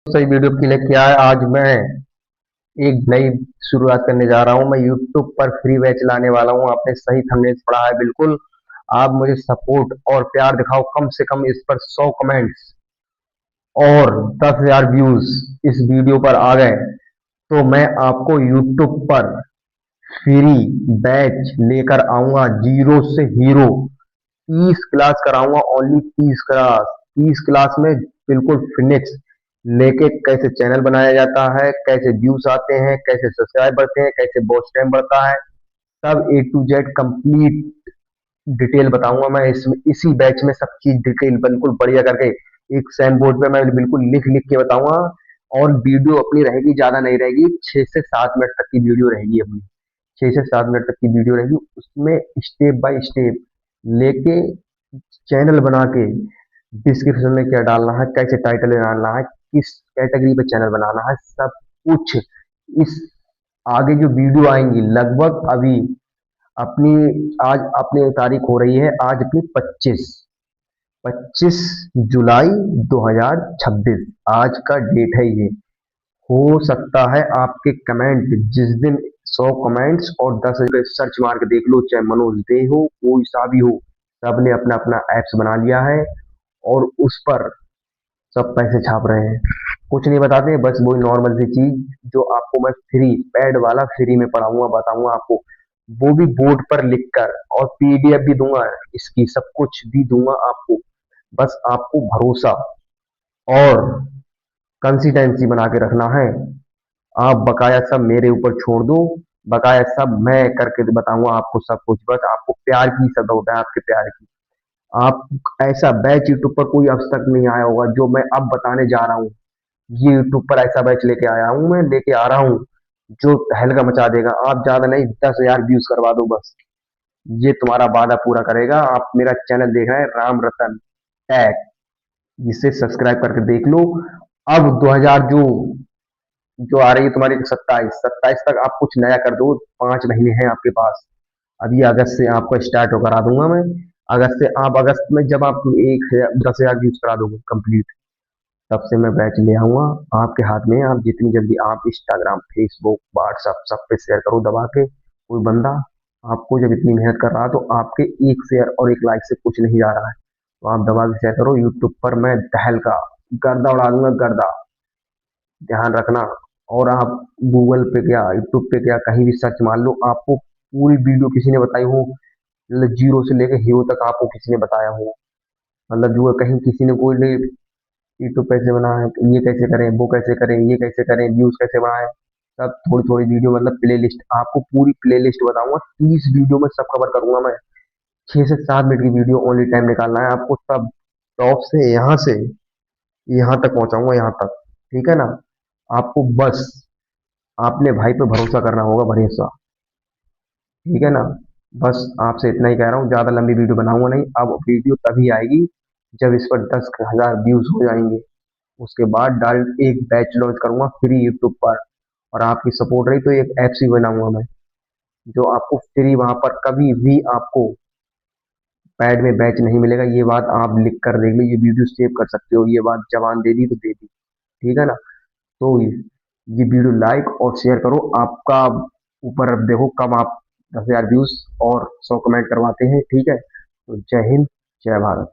सही वीडियो के लिए क्या है। आज मैं एक नई शुरुआत करने जा रहा हूं। मैं YouTube पर फ्री बैच लाने वाला हूं। आपने सही थंबनेल पढ़ा है बिल्कुल। आप मुझे सपोर्ट और प्यार दिखाओ। कम से कम इस पर 100 कमेंट्स और 10,000 व्यूज इस वीडियो पर आ गए तो मैं आपको YouTube पर फ्री बैच लेकर आऊंगा, जीरो से हीरो। 30 क्लास कराऊंगा, ओनली 30 क्लास। 30 क्लास में बिल्कुल फिनिक्स लेके कैसे चैनल बनाया जाता है, कैसे व्यूज आते हैं, कैसे सब्सक्राइब बढ़ते हैं, कैसे वॉच टाइम बढ़ता है, सब ए टू जेड कंप्लीट डिटेल बताऊंगा मैं इसमें। इसी बैच में सब चीज डिटेल बिल्कुल बढ़िया करके एक सैम बोर्ड पे मैं बिल्कुल लिख लिख के बताऊंगा। और वीडियो अपनी रहेगी, ज्यादा नहीं रहेगी, 6 से 7 मिनट तक की वीडियो रहेगी अपनी। 6 से 7 मिनट तक की वीडियो रहेगी, उसमें स्टेप बाय स्टेप लेके चैनल बना के डिस्क्रिप्शन में क्या डालना है, कैसे टाइटल डालना है, किस कैटेगरी पे चैनल बनाना है, सब कुछ इस आगे जो वीडियो आएंगी लगभग अभी अपनी। आज अपनी तारीख हो रही है, आज अपनी 25 जुलाई 2026 आज का डेट है ये। हो सकता है आपके कमेंट जिस दिन 100 कमेंट्स और 10 सर्च मार के देख लो, चाहे मनोज दे हो कोई सा भी हो, सबने अपना अपना एप्स बना लिया है और उस पर सब पैसे छाप रहे हैं। कुछ नहीं बताते, बस वही नॉर्मल सी चीज जो आपको मैं फ्री पैड वाला फ्री में पढ़ाऊंगा, बताऊंगा आपको, वो भी बोर्ड पर लिखकर, और पीडीएफ भी दूंगा, इसकी सब कुछ भी दूंगा आपको। बस आपको भरोसा और कंसिस्टेंसी बना के रखना है। आप बकाया सब मेरे ऊपर छोड़ दो, बकाया सब मैं करके बताऊंगा आपको सब कुछ। बस आपको प्यार की सब होता है, आपके प्यार की। आप ऐसा बैच यूट्यूब पर कोई अब तक नहीं आया होगा जो मैं अब बताने जा रहा हूँ। ये यूट्यूब पर ऐसा बैच लेके आया हूँ, मैं लेके आ रहा हूँ जो तहलका मचा देगा। आप ज्यादा नहीं, 10,000 व्यूज करवा दो बस, ये तुम्हारा वादा पूरा करेगा। आप मेरा चैनल देख रहे हैं राम रतन टैग, जिसे सब्सक्राइब करके देख लो। अब 2000 जो आ रही है तुम्हारी, 27 तक आप कुछ नया कर दो। 5 महीने हैं आपके पास। अभी अगस्त से आपको स्टार्ट हो करा दूंगा मैं। अगस्त से आप, अगस्त में जब आप 10,000 व्यूज करा दोगे कंप्लीट, तब से मैं बैच ले आऊंगा आपके हाथ में। आप जितनी जल्दी आप इंस्टाग्राम, फेसबुक, व्हाट्सएप सब पे शेयर करो दबा के। कोई बंदा आपको जब इतनी मेहनत कर रहा है तो आपके एक शेयर और एक लाइक से कुछ नहीं जा रहा है, तो आप दबा के शेयर करो। यूट्यूब पर मैं दहल का गर्दा उड़ा दूंगा, गर्दा, ध्यान रखना। और आप गूगल पे क्या, यूट्यूब पे क्या, कहीं भी सर्च मार लो, आपको पूरी वीडियो किसी ने बताई हो, मतलब जीरो से लेकर हीरो तक आपको किसी ने बताया हो। मतलब जो कहीं किसी ने कोई यूट्यूब कैसे बनाए, ये कैसे करें, वो कैसे करें, ये कैसे करें, व्यूज कैसे बढ़ाएं, सब थोड़ी थोड़ी वीडियो, मतलब प्ले लिस्ट, आपको पूरी प्ले लिस्ट बताऊंगा। 30 वीडियो में सब कवर करूंगा मैं। 6 से 7 मिनट की वीडियो ओनली टाइम निकालना है आपको, सब टॉप से यहाँ तक पहुंचाऊंगा, यहाँ तक। ठीक है ना। आपको बस आपने भाई पे भरोसा करना होगा, भरोसा। ठीक है ना। बस आपसे इतना ही कह रहा हूँ, ज्यादा लंबी वीडियो बनाऊंगा नहीं। अब वीडियो तभी आएगी जब इस पर 10,000 व्यूज हो जाएंगे। उसके बाद डायरेक्ट एक बैच लॉन्च करूंगा फ्री यूट्यूब पर। और आपकी सपोर्ट रही तो एक ऐप ही बनाऊंगा मैं, जो आपको फ्री, वहां पर कभी भी आपको पैड में बैच नहीं मिलेगा। ये बात आप लिख कर देख लो, ये वीडियो सेव कर सकते हो। ये बात जबान दे दी तो दे दी। ठीक है ना। तो ये वीडियो लाइक और शेयर करो। आपका ऊपर अब देखो कब आप 10,000 व्यूज और 100 कमेंट करवाते हैं। ठीक है। तो जय हिंद, जय भारत।